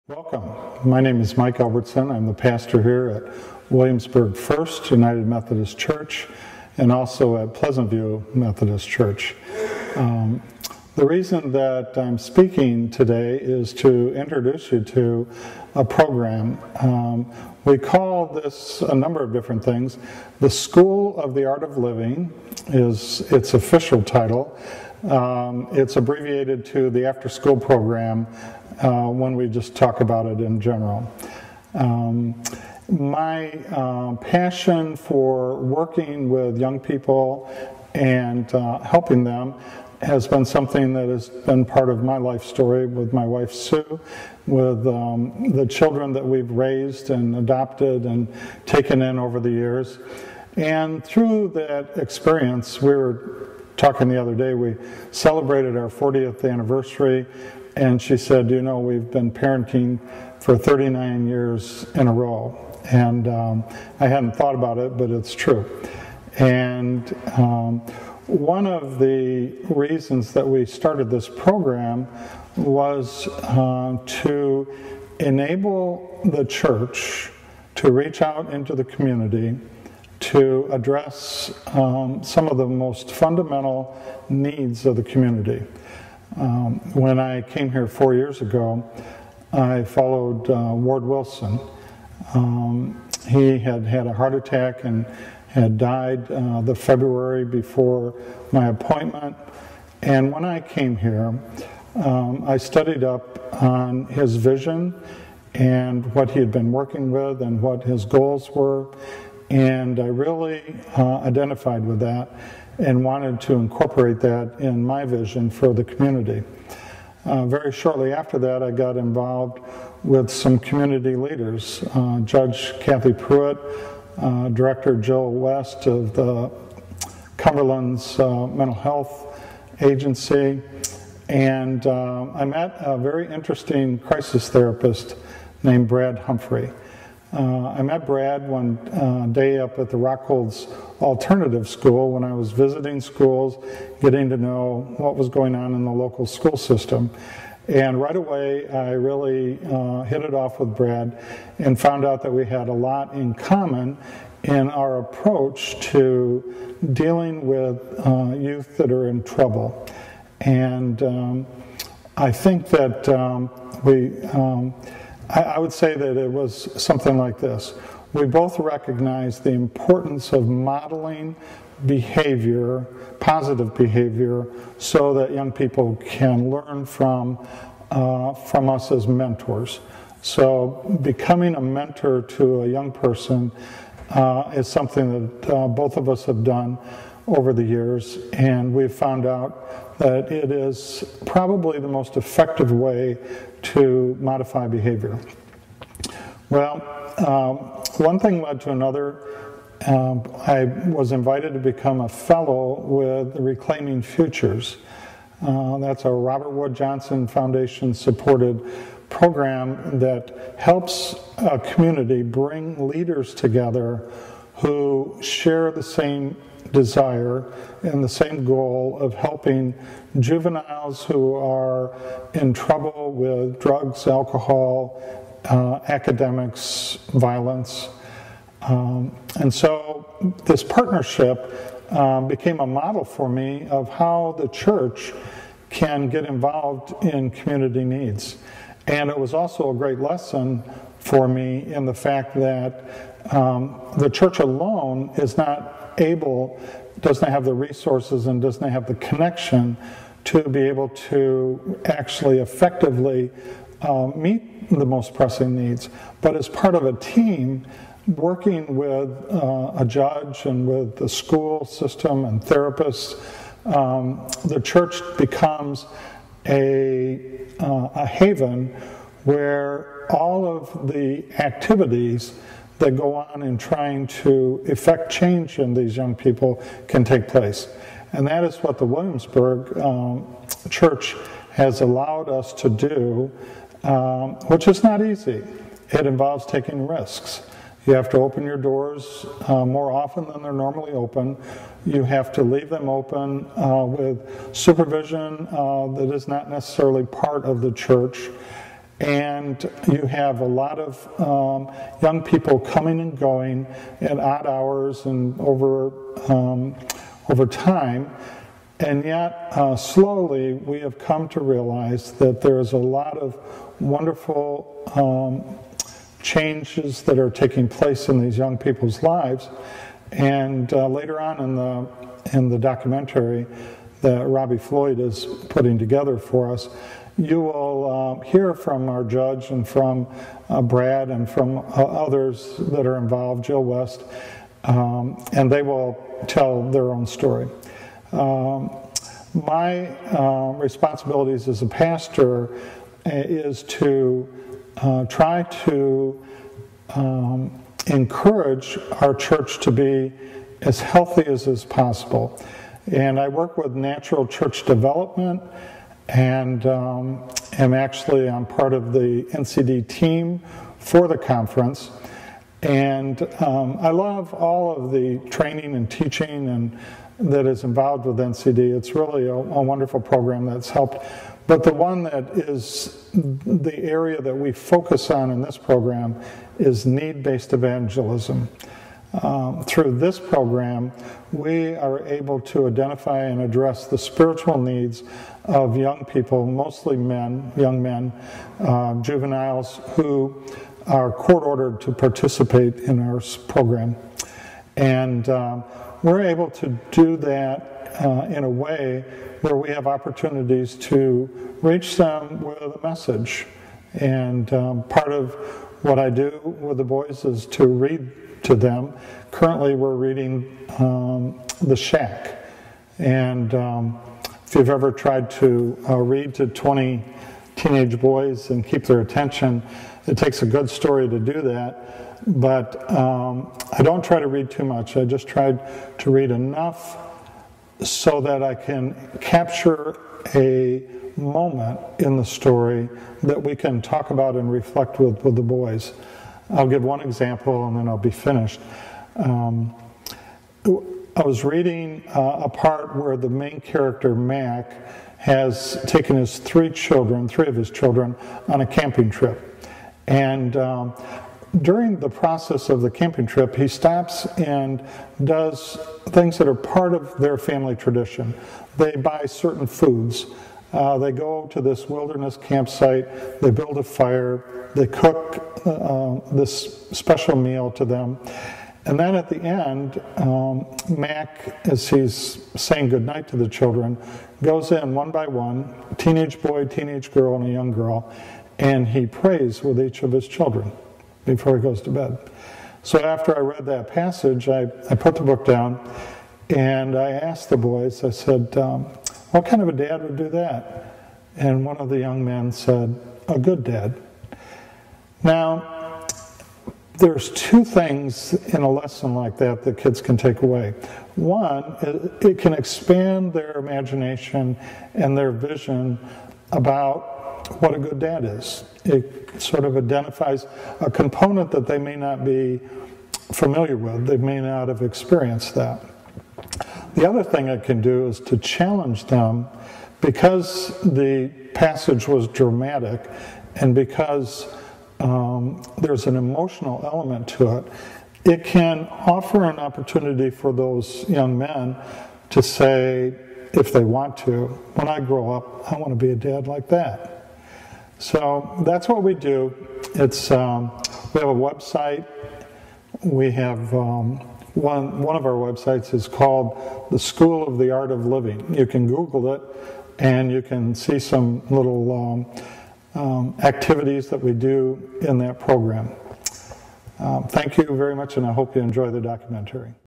Welcome. My name is Mike Albertson. I'm the pastor here at Williamsburg First United Methodist Church and also at Pleasant View Methodist Church. The reason that I'm speaking today is to introduce you to a program. We call this a number of different things. The School of the Art of Living is its official title. It's abbreviated to the after-school program when we just talk about it in general. My passion for working with young people and helping them has been something that has been part of my life story with my wife Sue, with the children that we've raised and adopted and taken in over the years. And through that experience, we were talking the other day, we celebrated our 40th anniversary, and she said, you know, we've been parenting for 39 years in a row. And I hadn't thought about it, but it's true. And one of the reasons that we started this program was to enable the church to reach out into the community to address some of the most fundamental needs of the community. When I came here 4 years ago, I followed Ward Wilson. He had had a heart attack and had died the February before my appointment. And when I came here, I studied up on his vision and what he had been working with and what his goals were. And I really identified with that and wanted to incorporate that in my vision for the community. Very shortly after that, I got involved with some community leaders. Judge Kathy Pruitt, Director Jill West of the Cumberland's Mental Health Agency, and I met a very interesting crisis therapist named Brad Humphrey. I met Brad one day up at the Rockholds Alternative School when I was visiting schools, getting to know what was going on in the local school system. And right away, I really hit it off with Brad and found out that we had a lot in common in our approach to dealing with youth that are in trouble. And I think that I would say that it was something like this. We both recognize the importance of modeling behavior, positive behavior, so that young people can learn from us as mentors. So becoming a mentor to a young person is something that both of us have done over the years, and we've found out that it is probably the most effective way to modify behavior. Well, one thing led to another. I was invited to become a fellow with Reclaiming Futures. That's a Robert Wood Johnson Foundation supported program that helps a community bring leaders together who share the same desire and the same goal of helping juveniles who are in trouble with drugs, alcohol, academics, violence. And so this partnership became a model for me of how the church can get involved in community needs. And it was also a great lesson for me in the fact that the church alone is not doesn't have the resources and doesn't have the connection to be able to actually effectively meet the most pressing needs. But as part of a team, working with a judge and with the school system and therapists, the church becomes a haven where all of the activities that go on in trying to effect change in these young people can take place. And that is what the Williamsburg Church has allowed us to do, which is not easy. It involves taking risks. You have to open your doors more often than they're normally open. You have to leave them open with supervision that is not necessarily part of the church. And you have a lot of young people coming and going at odd hours and over time. And yet, slowly, we have come to realize that there is a lot of wonderful changes that are taking place in these young people's lives. And later on in the documentary that Robbie Floyd is putting together for us, you will hear from our judge and from Brad and from others that are involved, Jill West, and they will tell their own story. My responsibilities as a pastor is to try to encourage our church to be as healthy as is possible. And I work with natural church development, and I'm part of the NCD team for the conference. And I love all of the training and teaching and that is involved with NCD. It's really a wonderful program that's helped. But the one that is the area that we focus on in this program is need-based evangelism. Through this program, we are able to identify and address the spiritual needs of young people, mostly men, young men, juveniles who are court-ordered to participate in our program. And we're able to do that in a way where we have opportunities to reach them with a message. And part of what I do with the boys is to read to them. Currently we're reading The Shack. And if you've ever tried to read to 20 teenage boys and keep their attention, it takes a good story to do that. But I don't try to read too much. I just try to read enough so that I can capture a moment in the story that we can talk about and reflect with the boys. I'll give one example and then I'll be finished. I was reading a part where the main character, Mac, has taken his three of his children, on a camping trip. And during the process of the camping trip, he stops and does things that are part of their family tradition. They buy certain foods. They go to this wilderness campsite, they build a fire, they cook this special meal to them. And then at the end, Mac, as he's saying goodnight to the children, goes in one by one, teenage boy, teenage girl, and a young girl, and he prays with each of his children before he goes to bed. So after I read that passage, I put the book down, and I asked the boys, I said, what kind of a dad would do that? And one of the young men said, a good dad. Now, there's two things in a lesson like that that kids can take away. One, it can expand their imagination and their vision about what a good dad is. It sort of identifies a component that they may not be familiar with. They may not have experienced that. The other thing it can do is to challenge them, because the passage was dramatic and because there's an emotional element to it. It can offer an opportunity for those young men to say, if they want to, when I grow up, I want to be a dad like that. So that's what we do. It's we have a website. We have one of our websites is called the School of the Art of Living. You can Google it, and you can see some little activities that we do in that program. Thank you very much, and I hope you enjoy the documentary.